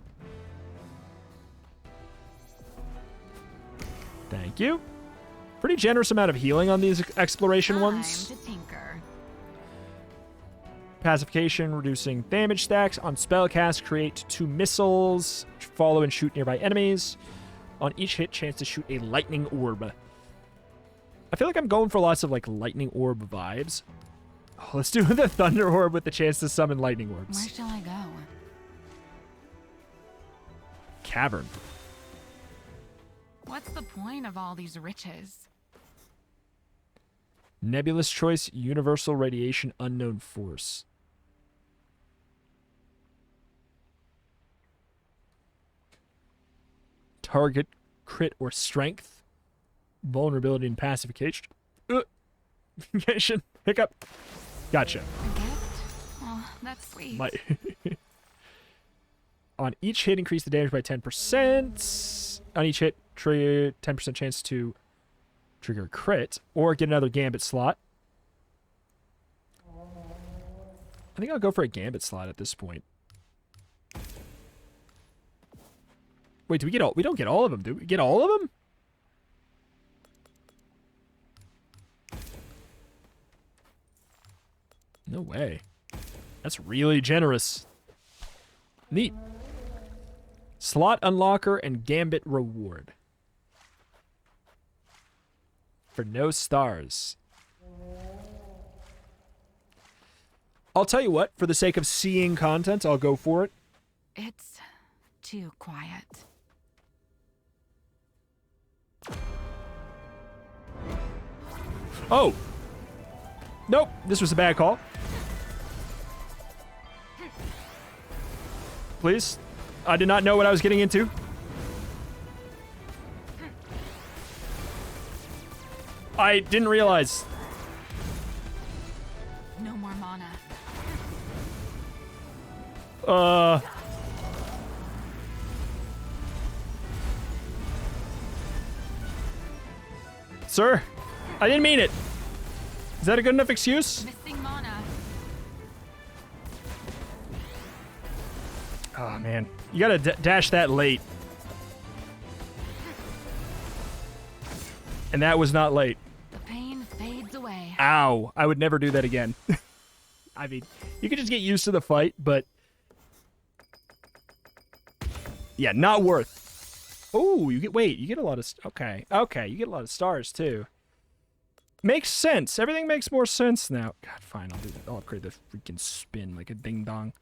Thank you. Pretty generous amount of healing on these exploration ones. Time to tinker. Pacification, reducing damage stacks. On spellcast, create 2 missiles. Follow and shoot nearby enemies. On each hit, chance to shoot a lightning orb. I feel like I'm going for lots of, like, lightning orb vibes. Oh, let's do the thunder orb with the chance to summon lightning orbs. Where shall I go? Cavern. What's the point of all these riches? Nebulous choice, universal radiation, unknown force. Target, crit, or strength. Vulnerability and pacification. Hiccup. Gotcha. A gift? Oh, that's sweet. On each hit, increase the damage by 10%. On each hit, trigger 10% chance to trigger a crit or get another gambit slot. I think I'll go for a gambit slot at this point. Wait, do we get all? We don't get all of them, do we? Get all of them? No way. That's really generous. Neat. Slot unlocker and gambit reward. For no stars. I'll tell you what, for the sake of seeing content, I'll go for it. It's too quiet. Oh! Nope, this was a bad call. Please. I did not know what I was getting into. I didn't realize. No more mana. Sir, I didn't mean it. Is that a good enough excuse? Missing mana. Oh, man. You gotta dash that late. And that was not late. The pain fades away. Ow. I would never do that again. I mean, you could just get used to the fight, but... yeah, not worth. Oh, you get... wait, you get a lot of... okay. Okay, you get a lot of stars, too. Makes sense. Everything makes more sense now. God, fine. I'll upgrade the freaking spin like a ding-dong.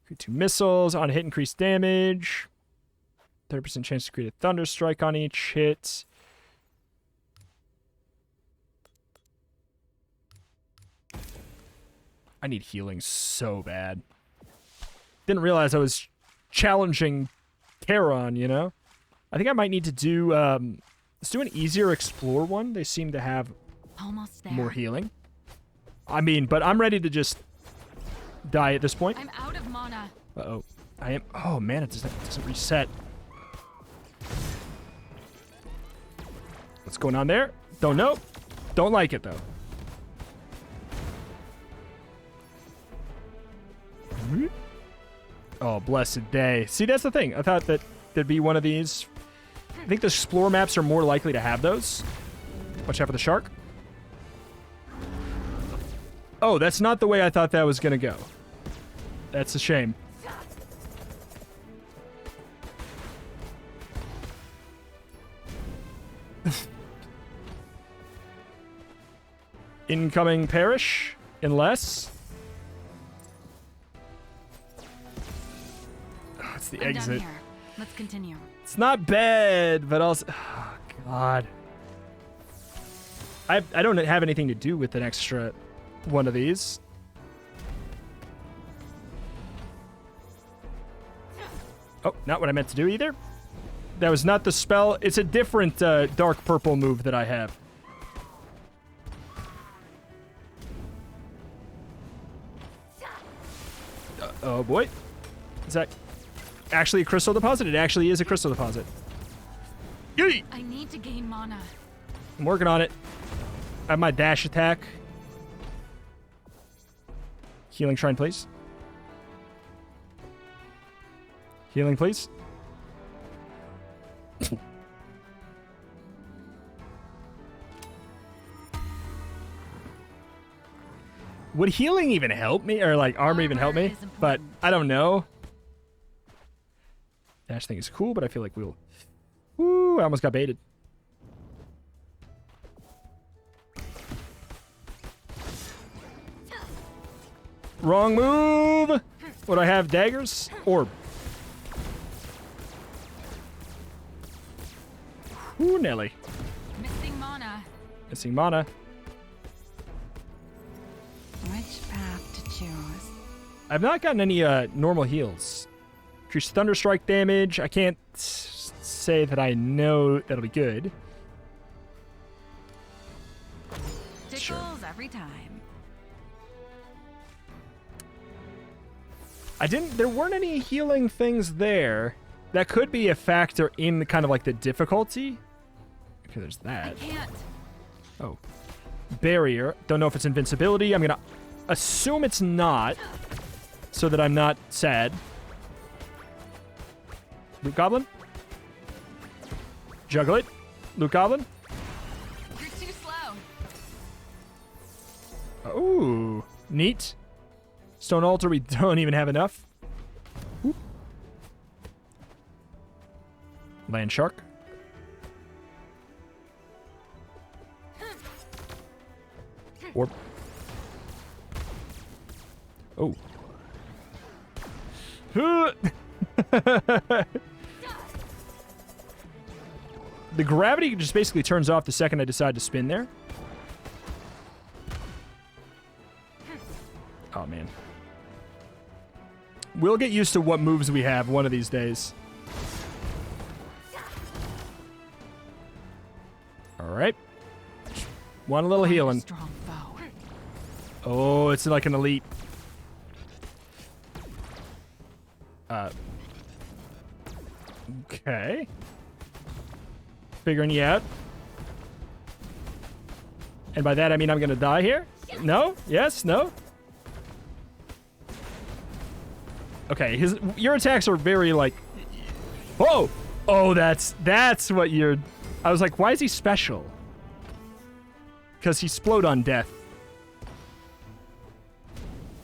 Create 2 missiles. On hit, increase damage. 30% chance to create a thunder strike on each hit. I need healing so bad. Didn't realize I was challenging Charon, you know? I think I might need to do, let's do an easier explore one. They seem to have Almost there. more healing. I mean, but I'm ready to just die at this point. I'm out of mana. Uh-oh. I am, oh man, it doesn't reset. What's going on there? Don't know. Don't like it, though. Oh, blessed day. See, that's the thing. I thought that there'd be one of these. I think the explore maps are more likely to have those. Watch out for the shark. Oh, that's not the way I thought that was going to go. That's a shame. Incoming parish, unless... Oh, it's the I'm exit. done here. Let's continue. It's not bad, but also... Oh, God. I don't have anything to do with an extra one of these. Oh, not what I meant to do either. That was not the spell. It's a different dark purple move that I have. Oh boy. Is that actually a crystal deposit? It actually is a crystal deposit. Yee! I need to gain mana. I'm working on it. I have my dash attack. Healing shrine, please. Healing, please. Would healing even help me? Or, like, armor even help me? But I don't know. Dash thing is cool, but I feel like we'll... Woo, I almost got baited. Wrong move! Would I have daggers? Orb. Ooh, Nelly. Missing mana. Missing mana. Which path to choose? I've not gotten any normal heals. Increase thunder strike damage. I can't say that I know that'll be good. Tickles Sure. every time. There weren't any healing things there. That could be a factor in the kind of like the difficulty. Okay, there's that. I can't. Oh. Barrier. Don't know if it's invincibility. I'm gonna assume it's not, so that I'm not sad. Loot Goblin? Juggle it. Loot Goblin? You're too slow. Ooh. Neat. Stone Altar, we don't even have enough. Whoop. Land Shark. Orb. Oh. The gravity just basically turns off the second I decide to spin there. Oh, man. We'll get used to what moves we have one of these days. All right. Want a little healing. Strong foe. Oh, it's like an elite. Okay. Figuring you out. And by that, I mean I'm gonna die here? No? Yes? No? Okay, your attacks are very, like... Whoa! Oh, that's what you're... I was like, why is he special? Because he explode on death.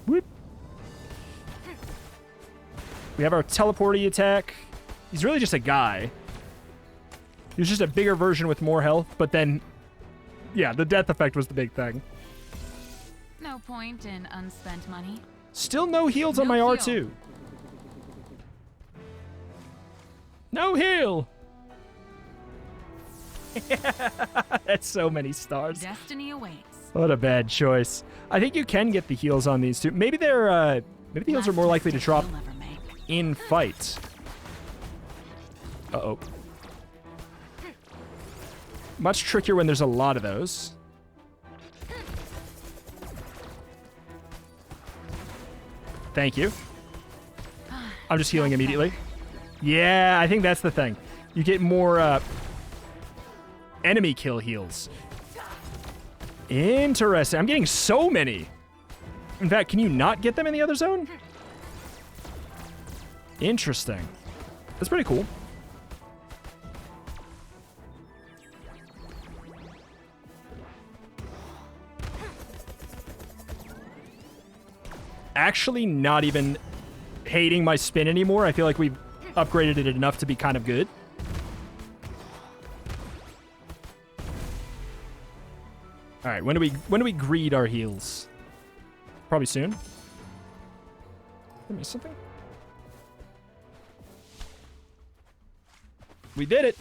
Whoop. We have our teleporty attack. He's really just a guy. He's just a bigger version with more health, but then yeah, the death effect was the big thing. No point in unspent money. Still no heals on my R2. No heal. That's so many stars. Destiny awaits. What a bad choice. I think you can get the heals on these two. Maybe they're maybe the heals are more likely to drop in fight. Uh-oh. Much trickier when there's a lot of those. Thank you. I'm just healing immediately. Yeah, I think that's the thing. You get more enemy kill heals. Interesting. I'm getting so many. In fact, can you not get them in the other zone? Interesting. That's pretty cool. Actually not even hating my spin anymore. I feel like we've upgraded it enough to be kind of good. All right, when do we greed our heals? Probably soon. Did I miss something? We did it.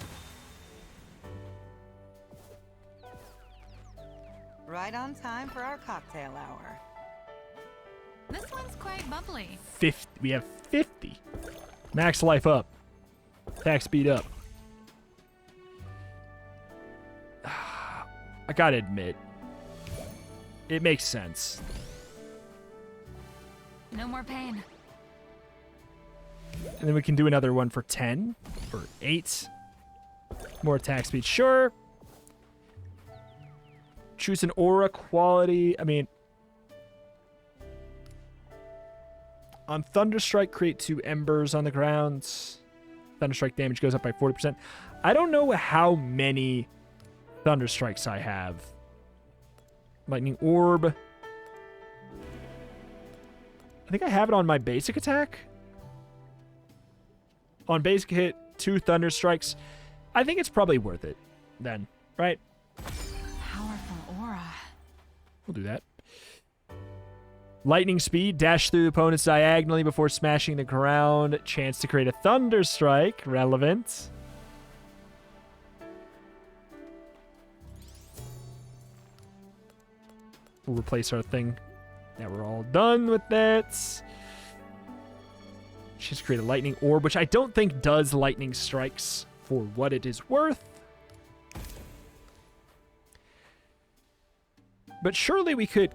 Right on time for our cocktail hour. This one's quite bubbly. 50. We have 50. Max life up. Attack speed up. I gotta admit, it makes sense. No more pain. And then we can do another one for 10 or 8. More attack speed, sure. Choose an aura quality. I mean, on Thunderstrike, create 2 embers on the ground. Thunderstrike damage goes up by 40%. I don't know how many Thunderstrikes I have. Lightning Orb. I think I have it on my basic attack. On basic hit, 2 Thunderstrikes. I think it's probably worth it then, right? Powerful aura. We'll do that. Lightning speed, dash through opponents diagonally before smashing the ground. Chance to create a Thunderstrike, relevant. We'll replace our thing. Now we're all done with that. Just create a lightning orb, which I don't think does lightning strikes for what it is worth. But surely we could...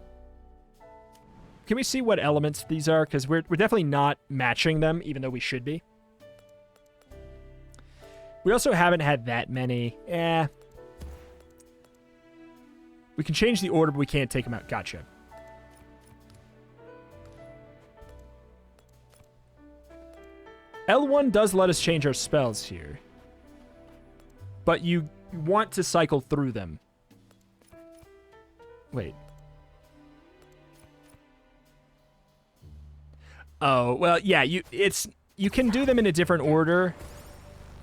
Can we see what elements these are? Because we're definitely not matching them, even though we should be. We also haven't had that many. We can change the order, but we can't take them out. Gotcha. L1 does let us change our spells here. But you want to cycle through them. Wait. Oh, well, yeah, you can do them in a different order,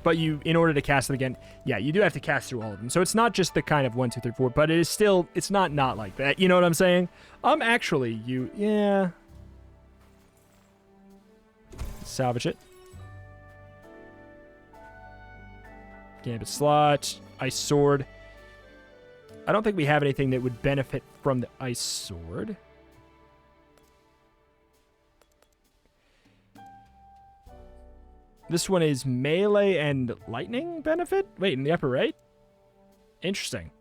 but in order to cast them again, yeah, you do have to cast through all of them. So it's not just the kind of 1, 2, 3, 4, but it is still, it's not like that. You know what I'm saying? Actually, yeah. Salvage it. Gambit slot, Ice Sword. I don't think we have anything that would benefit from the Ice Sword. This one is melee and lightning benefit? Wait, in the upper right? Interesting.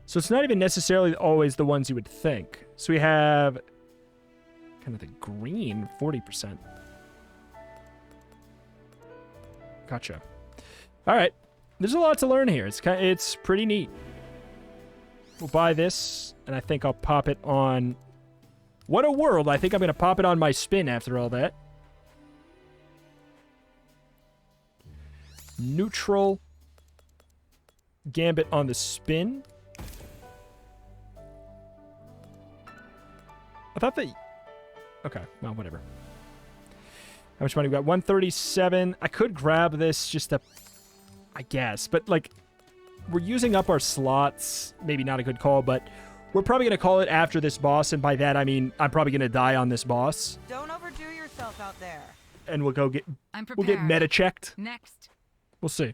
So it's not even necessarily always the ones you would think. So we have kind of the green, 40%. Gotcha. All right. There's a lot to learn here. It's pretty neat. We'll buy this, and I think I'll pop it on... What a world. I think I'm going to pop it on my spin after all that. Neutral. Gambit on the spin. I thought that... Okay, well, whatever. How much money we got? 137. I could grab this just to... I guess, but, like... we're using up our slots. Maybe not a good call, but we're probably going to call it after this boss, and by that I mean I'm probably going to die on this boss. Don't overdo yourself out there. And we'll get I'm meta checked. Next. We'll see.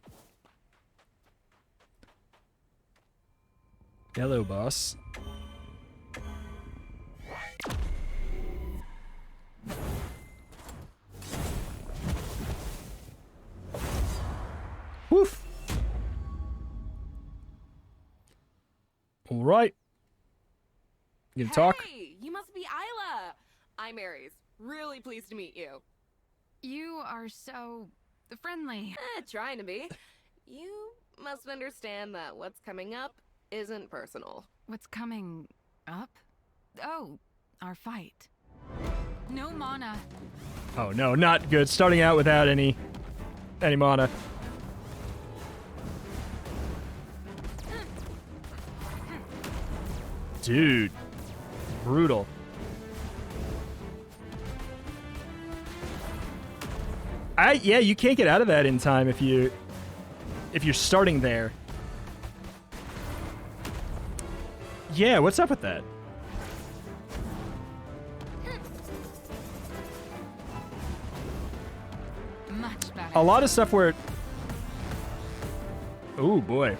Hello, boss. Woof. All right. You can talk? Hey, you must be Isla. I'm Aries. Really pleased to meet you. You are so friendly. Trying to be. You must understand that what's coming up isn't personal. What's coming up? Oh, our fight. No mana. Oh no, not good. Starting out without any mana. Dude, brutal. Yeah, you can't get out of that in time if you're starting there. Yeah, what's up with that? Much better. A lot of stuff where... Oh, boy.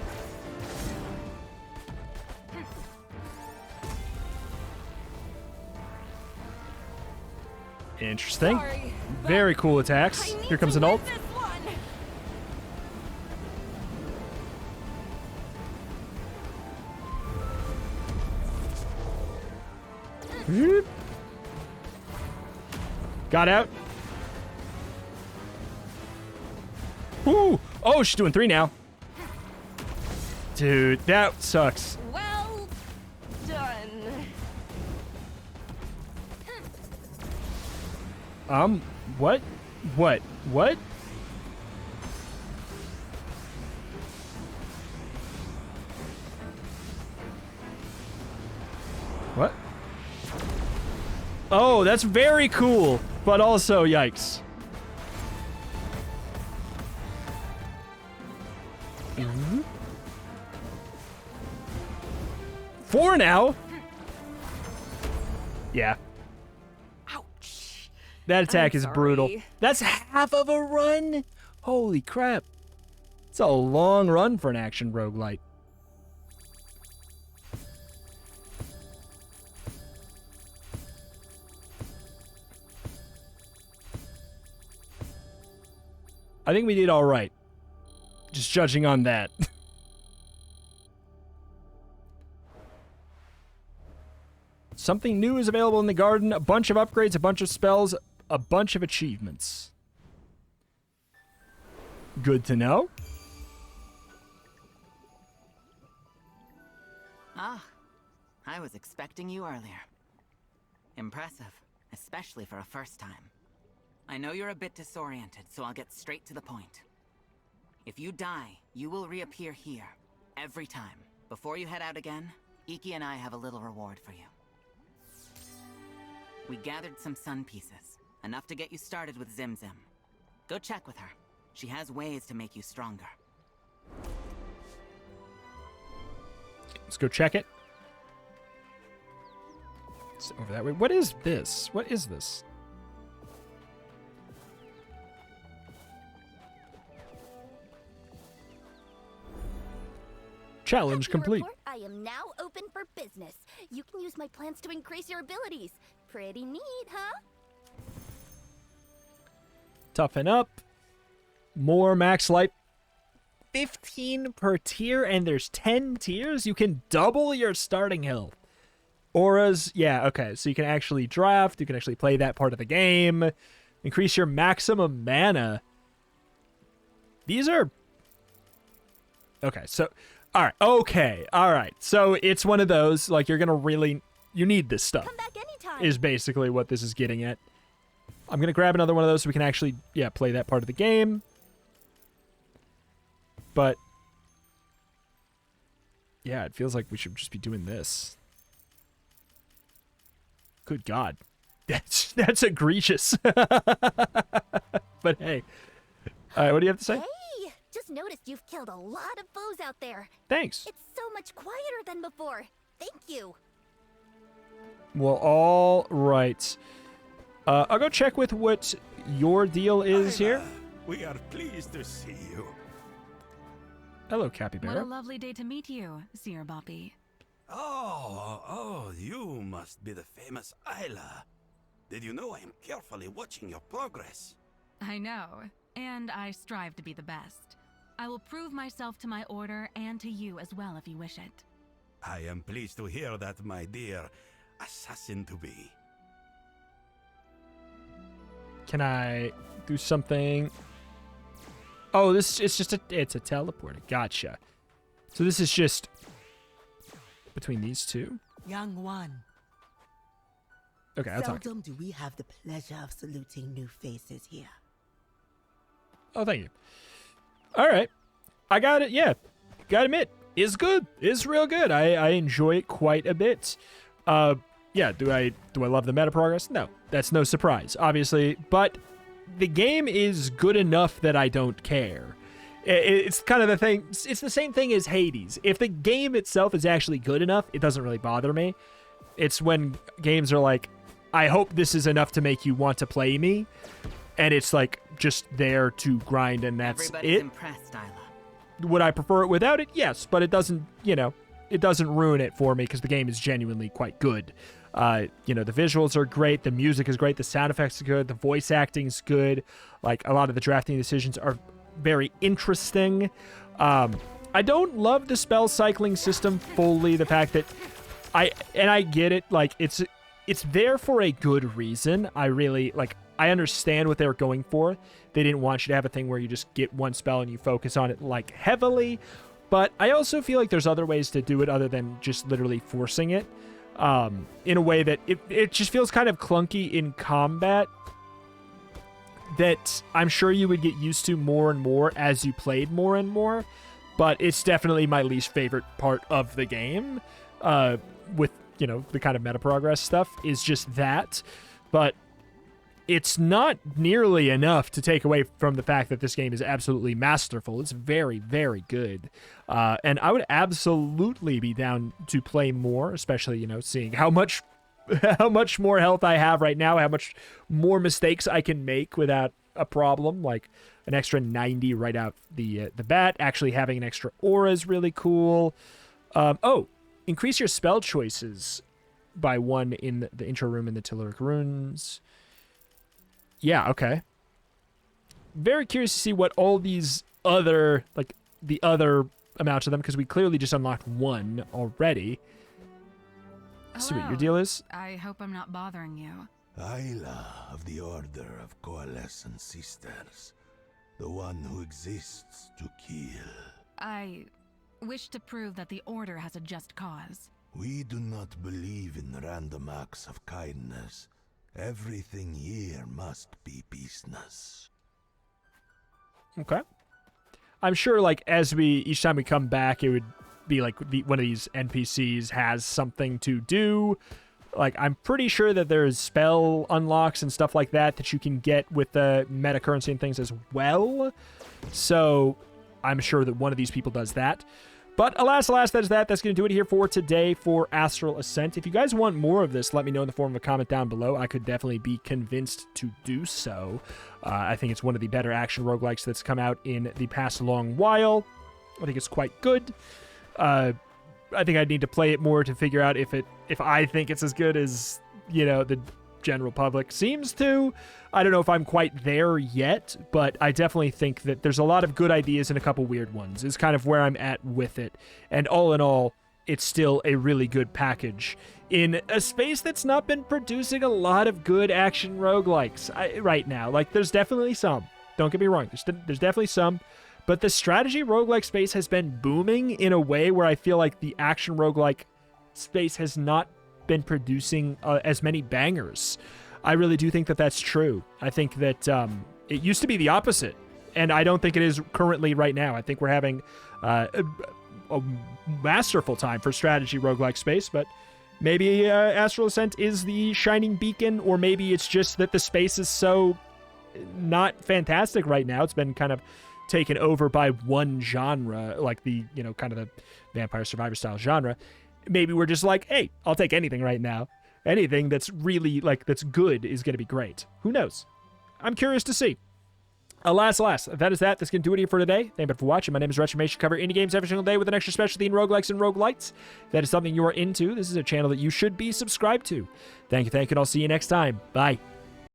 Interesting. Sorry, very cool attacks. Here comes an ult. Got out. Ooh. Oh, she's doing 3 now. Dude, that sucks. Well done. What? What? What? What? Oh, that's very cool, but also yikes. Mm-hmm. 4 now? Yeah. Ouch. That attack I'm is sorry. brutal. That's half of a run? Holy crap. It's a long run for an action roguelite. I think we did all right. Just judging on that. Something new is available in the garden. A bunch of upgrades, a bunch of spells, a bunch of achievements. Good to know. Ah, I was expecting you earlier. Impressive, especially for a first time. I know you're a bit disoriented, so I'll get straight to the point. If you die, you will reappear here, every time. Before you head out again, Iki and I have a little reward for you. We gathered some sun pieces, enough to get you started with Zim Zim. Go check with her. She has ways to make you stronger. Let's go check it. It's over that way. What is this? What is this? Challenge Happy to complete. report I am now open for business. You can use my plans to increase your abilities. Pretty neat, huh? Toughen up. More max life. 15 per tier, and there's 10 tiers? You can double your starting health. Auras, yeah, okay. So you can actually draft. You can actually play that part of the game. Increase your maximum mana. These are... Okay, so... All right. So it's one of those, like, you're gonna really... You need this stuff. Come back anytime. Is basically what this is getting at. I'm gonna grab another one of those so we can actually, yeah, play that part of the game. But... Yeah, it feels like we should just be doing this. Good God. That's egregious. But hey. All right, what do you have to say? Hey, just noticed you've killed killed a lot of foes out there. Thanks. It's so much quieter than before. Thank you. Well, all right. I'll go check with what your deal is here. We are pleased to see you. Hello, Capybara. What a lovely day to meet you, Sir Boppy. Oh, you must be the famous Isla. Did you know I am carefully watching your progress? I know, and I strive to be the best. I will prove myself to my order and to you as well if you wish it. I am pleased to hear that, my dear assassin-to-be. Can I do something? Oh, it's a teleporter. Gotcha. So this is just between these two? Young one. Okay, I'll talk. Seldom do we have the pleasure of saluting new faces here. Oh, thank you. All right. I got it. Yeah. Gotta admit, it's good. It's real good. I enjoy it quite a bit. Yeah, do I love the meta progress? No. That's no surprise, obviously. But the game is good enough that I don't care. It's kind of the thing. It's the same thing as Hades. If the game itself is actually good enough, it doesn't really bother me. It's when games are like, I hope this is enough to make you want to play me, and it's like just there to grind and that's Everybody's it. Impressed, Isla. Would I prefer it without it? Yes, but it doesn't, it doesn't ruin it for me because the game is genuinely quite good. The visuals are great, the music is great, the sound effects are good, the voice acting is good. Like, a lot of the drafting decisions are very interesting. I don't love the spell cycling system fully. The fact that I get it, like, it's there for a good reason. I understand what they were going for. They didn't want you to have a thing where you just get one spell and you focus on it, like, heavily. But I also feel like there's other ways to do it other than just literally forcing it. In a way that it just feels kind of clunky in combat that I'm sure you would get used to more and more as you played more and more. But it's definitely my least favorite part of the game. With, the kind of meta progress stuff is just that. But it's not nearly enough to take away from the fact that this game is absolutely masterful. It's very, very good. And I would absolutely be down to play more, especially, seeing how much more health I have right now, how much more mistakes I can make without a problem, like an extra 90 right out the bat. Actually having an extra aura is really cool. Increase your spell choices by 1 in the intro room in the Nydeleric runes. Yeah, okay. Very curious to see what all these other, the other amounts of them, because we clearly just unlocked 1 already. So what your deal is? I hope I'm not bothering you. Isla of the Order of Coalescent Sisters. The one who exists to kill. I wish to prove that the Order has a just cause. We do not believe in random acts of kindness. Everything here must be business. Okay. I'm sure, each time we come back, it would be like one of these NPCs has something to do. I'm pretty sure that there's spell unlocks and stuff like that you can get with the meta currency and things as well. So I'm sure that one of these people does that. But alas, that is that. That's going to do it here for today for Astral Ascent. If you guys want more of this, let me know in the form of a comment down below. I could definitely be convinced to do so. I think it's one of the better action roguelikes that's come out in the past long while. I think it's quite good. I think I need to play it more to figure out if I think it's as good as, the general public seems to. I don't know if I'm quite there yet, but I definitely think that there's a lot of good ideas and a couple weird ones is kind of where I'm at with it. And all in all, it's still a really good package in a space that's not been producing a lot of good action roguelikes right now. There's definitely some. Don't get me wrong. There's definitely some. But the strategy roguelike space has been booming in a way where I feel like the action roguelike space has not been producing as many bangers. I really do think that that's true. I think that it used to be the opposite, and I don't think it is currently right now. I think we're having a masterful time for strategy roguelike space, but maybe Astral Ascent is the shining beacon, or maybe it's just that the space is so not fantastic right now. It's been kind of taken over by one genre, like the, you know, kind of the Vampire Survivor style genre. Maybe we're just like, hey, I'll take anything right now. Anything that's really, like, that's good is going to be great. Who knows? I'm curious to see. Alas, that is that. That's going to do it here for today. Thank you for watching. My name is Retromation. Cover indie games every single day with an extra specialty in roguelikes and roguelites. If that is something you are into, this is a channel that you should be subscribed to. Thank you, and I'll see you next time. Bye.